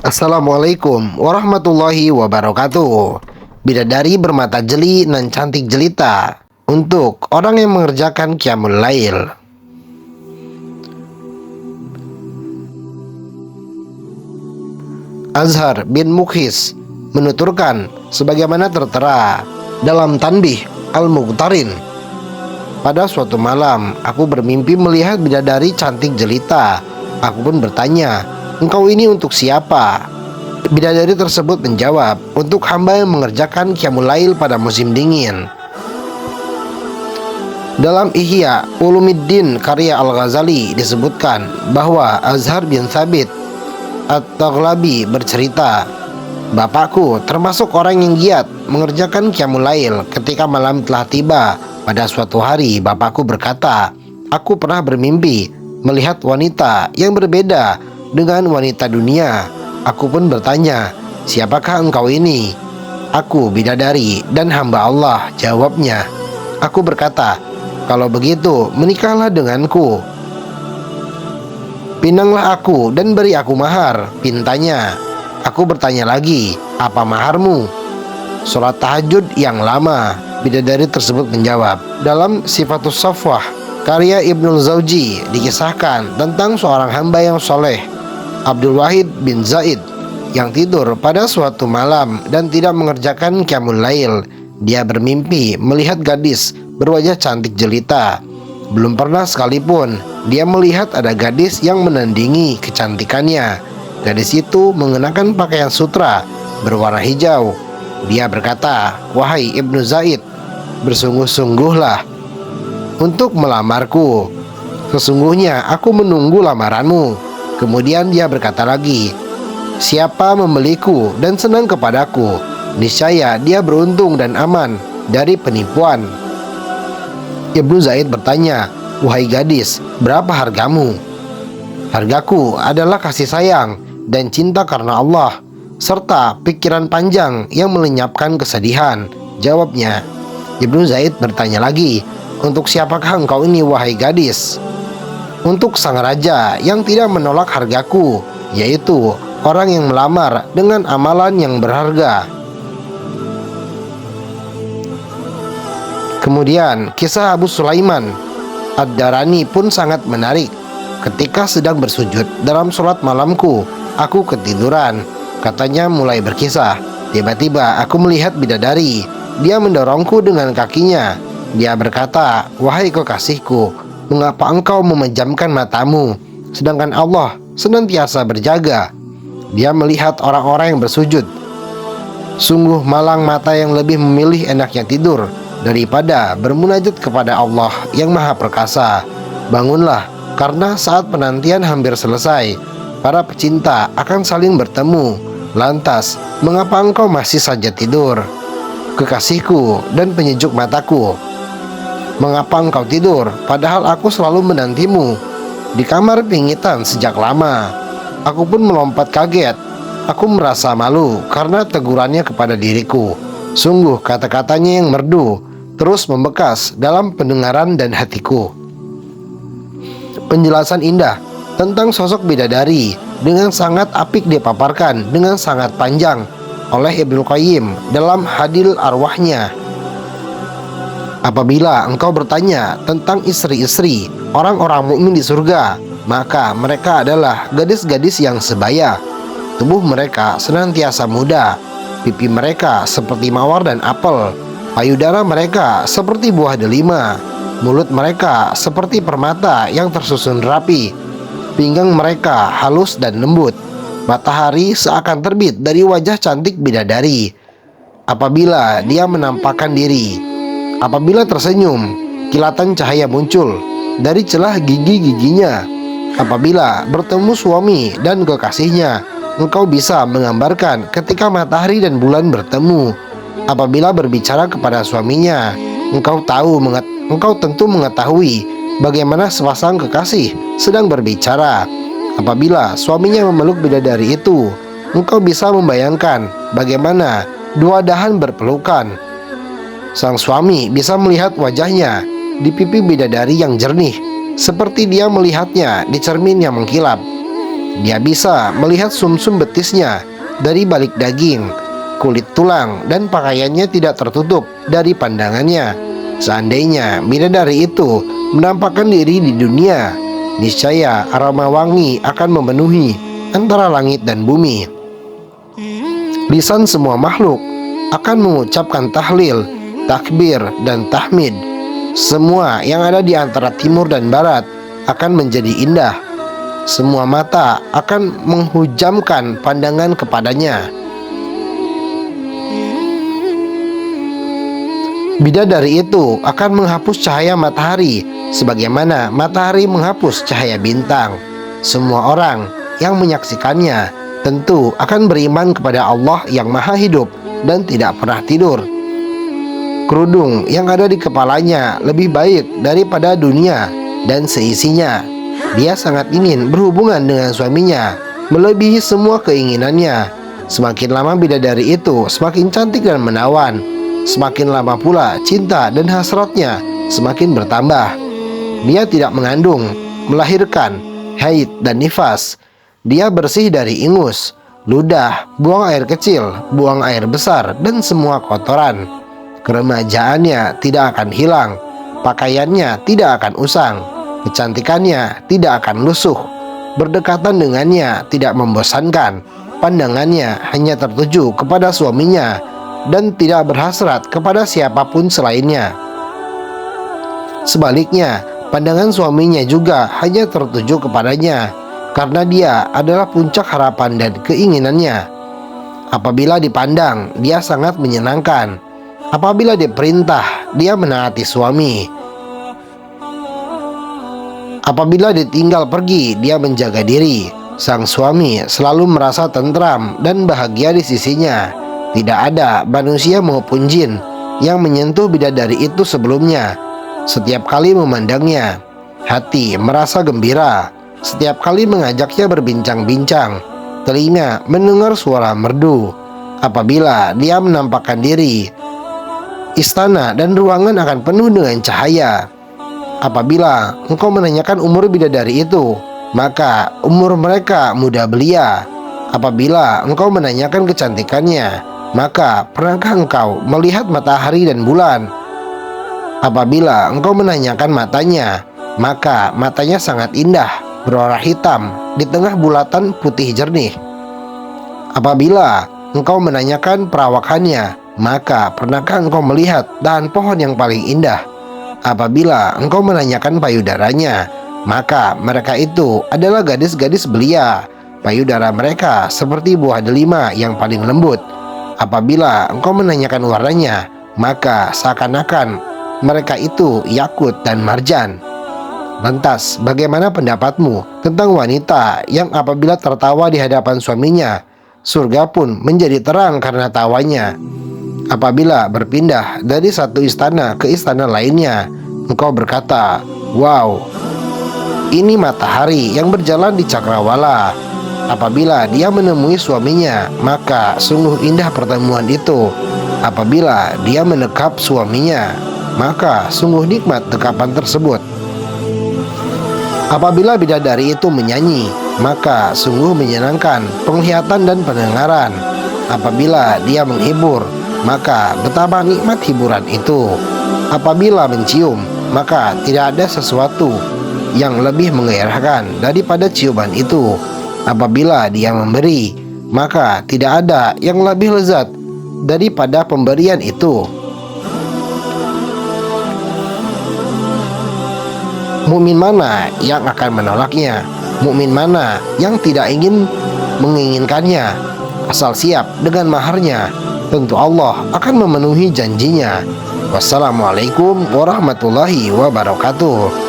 Assalamualaikum warahmatullahi wabarakatuh. Bidadari bermata jeli nan cantik jelita untuk orang yang mengerjakan qiyamul lail. Azhar bin Mukhis menuturkan sebagaimana tertera dalam Tanbih Al-Muqtarin. Pada suatu malam, aku bermimpi melihat bidadari cantik jelita. Aku pun bertanya, "Engkau ini untuk siapa?" Bidadari tersebut menjawab, "Untuk hamba yang mengerjakan qiyamul lail pada musim dingin." Dalam Ihya Ulumuddin karya Al-Ghazali disebutkan bahwa Azhar bin Thabit At-Taghlabi bercerita, "Bapakku termasuk orang yang giat mengerjakan qiyamul lail. Ketika malam telah tiba, pada suatu hari bapakku berkata, 'Aku pernah bermimpi melihat wanita yang berbeda dengan wanita dunia.' Aku pun bertanya, 'Siapakah engkau ini?' 'Aku bidadari dan hamba Allah,' jawabnya. Aku berkata, 'Kalau begitu menikahlah denganku. Pinanglah aku dan beri aku mahar,' pintanya. Aku bertanya lagi, 'Apa maharmu?' 'Sholat tahajud yang lama,' bidadari tersebut menjawab. Dalam Sifatus Safwah karya Ibnul Zawji dikisahkan tentang seorang hamba yang soleh, Abdul Wahid bin Zaid, yang tidur pada suatu malam dan tidak mengerjakan qiyamul lail. Dia bermimpi melihat gadis berwajah cantik jelita. Belum pernah sekalipun dia melihat ada gadis yang menandingi kecantikannya. Gadis itu mengenakan pakaian sutra berwarna hijau. Dia berkata, 'Wahai Ibnu Zaid, bersungguh-sungguhlah untuk melamarku. Sesungguhnya aku menunggu lamaranmu.' Kemudian dia berkata lagi, 'Siapa membeliku dan senang kepadaku, niscaya dia beruntung dan aman dari penipuan.' Ibnu Zaid bertanya, 'Wahai gadis, berapa hargamu?' 'Hargaku adalah kasih sayang dan cinta karena Allah, serta pikiran panjang yang melenyapkan kesedihan,' jawabnya. Ibnu Zaid bertanya lagi, 'Untuk siapakah engkau ini, wahai gadis?' 'Untuk sang raja yang tidak menolak hargaku, yaitu orang yang melamar dengan amalan yang berharga.' Kemudian kisah Abu Sulaiman Ad-Darani pun sangat menarik. 'Ketika sedang bersujud dalam sholat malamku, aku ketiduran,' katanya mulai berkisah. 'Tiba-tiba aku melihat bidadari. Dia mendorongku dengan kakinya. Dia berkata, "Wahai kekasihku, mengapa engkau memejamkan matamu, sedangkan Allah senantiasa berjaga?" Dia melihat orang-orang yang bersujud. Sungguh malang mata yang lebih memilih enaknya tidur daripada bermunajat kepada Allah yang Maha Perkasa. Bangunlah, karena saat penantian hampir selesai. Para pecinta akan saling bertemu. Lantas, mengapa engkau masih saja tidur? Kekasihku dan penyejuk mataku, mengapa engkau tidur, padahal aku selalu menantimu di kamar pingitan sejak lama?' Aku pun melompat kaget. Aku merasa malu karena tegurannya kepada diriku. Sungguh kata-katanya yang merdu terus membekas dalam pendengaran dan hatiku. Penjelasan indah tentang sosok bidadari dengan sangat apik dipaparkan dengan sangat panjang oleh Ibnu Qayyim dalam Hadil Arwahnya. Apabila engkau bertanya tentang istri-istri orang-orang mukmin di surga, maka mereka adalah gadis-gadis yang sebaya. Tubuh mereka senantiasa muda, pipi mereka seperti mawar dan apel, payudara mereka seperti buah delima, mulut mereka seperti permata yang tersusun rapi, pinggang mereka halus dan lembut. Matahari seakan terbit dari wajah cantik bidadari apabila dia menampakkan diri. Apabila tersenyum, kilatan cahaya muncul dari celah gigi-giginya. Apabila bertemu suami dan kekasihnya, engkau bisa menggambarkan ketika matahari dan bulan bertemu. Apabila berbicara kepada suaminya, engkau tentu mengetahui bagaimana sepasang kekasih sedang berbicara. Apabila suaminya memeluk bidadari itu, engkau bisa membayangkan bagaimana dua dahan berpelukan. Sang suami bisa melihat wajahnya di pipi bidadari yang jernih, seperti dia melihatnya di cermin yang mengkilap. Dia bisa melihat sumsum betisnya dari balik daging, kulit tulang, dan pakaiannya tidak tertutup dari pandangannya. Seandainya bidadari itu menampakkan diri di dunia, niscaya aroma wangi akan memenuhi antara langit dan bumi. Lisan semua makhluk akan mengucapkan tahlil, takbir, dan tahmid. Semua yang ada di antara timur dan barat akan menjadi indah. Semua mata akan menghujamkan pandangan kepadanya. Bidadari itu akan menghapus cahaya matahari sebagaimana matahari menghapus cahaya bintang. Semua orang yang menyaksikannya tentu akan beriman kepada Allah yang Maha Hidup dan tidak pernah tidur. Kerudung yang ada di kepalanya lebih baik daripada dunia dan seisinya. Dia sangat ingin berhubungan dengan suaminya, melebihi semua keinginannya. Semakin lama bidadari itu semakin cantik dan menawan. Semakin lama pula cinta dan hasratnya semakin bertambah. Dia tidak mengandung, melahirkan, haid dan nifas. Dia bersih dari ingus, ludah, buang air kecil, buang air besar, dan semua kotoran. Keremajaannya tidak akan hilang, pakaiannya tidak akan usang, kecantikannya tidak akan lusuh, berdekatan dengannya tidak membosankan, pandangannya hanya tertuju kepada suaminya dan tidak berhasrat kepada siapapun selainnya. Sebaliknya, pandangan suaminya juga hanya tertuju kepadanya, karena dia adalah puncak harapan dan keinginannya. Apabila dipandang, dia sangat menyenangkan. Apabila diperintah, dia menaati suami. Apabila ditinggal pergi, dia menjaga diri. Sang suami selalu merasa tentram dan bahagia di sisinya. Tidak ada manusia maupun jin yang menyentuh bidadari itu sebelumnya. Setiap kali memandangnya, hati merasa gembira. Setiap kali mengajaknya berbincang-bincang, telinga mendengar suara merdu. Apabila dia menampakkan diri, istana dan ruangan akan penuh dengan cahaya. Apabila engkau menanyakan umur bidadari itu, maka umur mereka muda belia. Apabila engkau menanyakan kecantikannya, maka pernahkah engkau melihat matahari dan bulan? Apabila engkau menanyakan matanya, maka matanya sangat indah, berwarna hitam di tengah bulatan putih jernih. Apabila engkau menanyakan perawakannya, maka pernahkah engkau melihat dahan pohon yang paling indah? Apabila engkau menanyakan payudaranya, maka mereka itu adalah gadis-gadis belia. Payudara mereka seperti buah delima yang paling lembut. Apabila engkau menanyakan warnanya, maka seakan-akan mereka itu yakut dan marjan. Lantas, bagaimana pendapatmu tentang wanita yang apabila tertawa di hadapan suaminya, surga pun menjadi terang karena tawanya? Apabila berpindah dari satu istana ke istana lainnya, engkau berkata, "Wow, ini matahari yang berjalan di cakrawala." Apabila dia menemui suaminya, maka sungguh indah pertemuan itu. Apabila dia menekap suaminya, maka sungguh nikmat dekapan tersebut. Apabila bidadari itu menyanyi, maka sungguh menyenangkan penglihatan dan pendengaran. Apabila dia menghibur, maka betapa nikmat hiburan itu. Apabila mencium, maka tidak ada sesuatu yang lebih menggairahkan daripada ciuman itu. Apabila dia memberi, maka tidak ada yang lebih lezat daripada pemberian itu. Mukmin mana yang akan menolaknya? Mukmin mana yang tidak ingin menginginkannya? Asal siap dengan maharnya, tentu Allah akan memenuhi janjinya. Wassalamualaikum warahmatullahi wabarakatuh.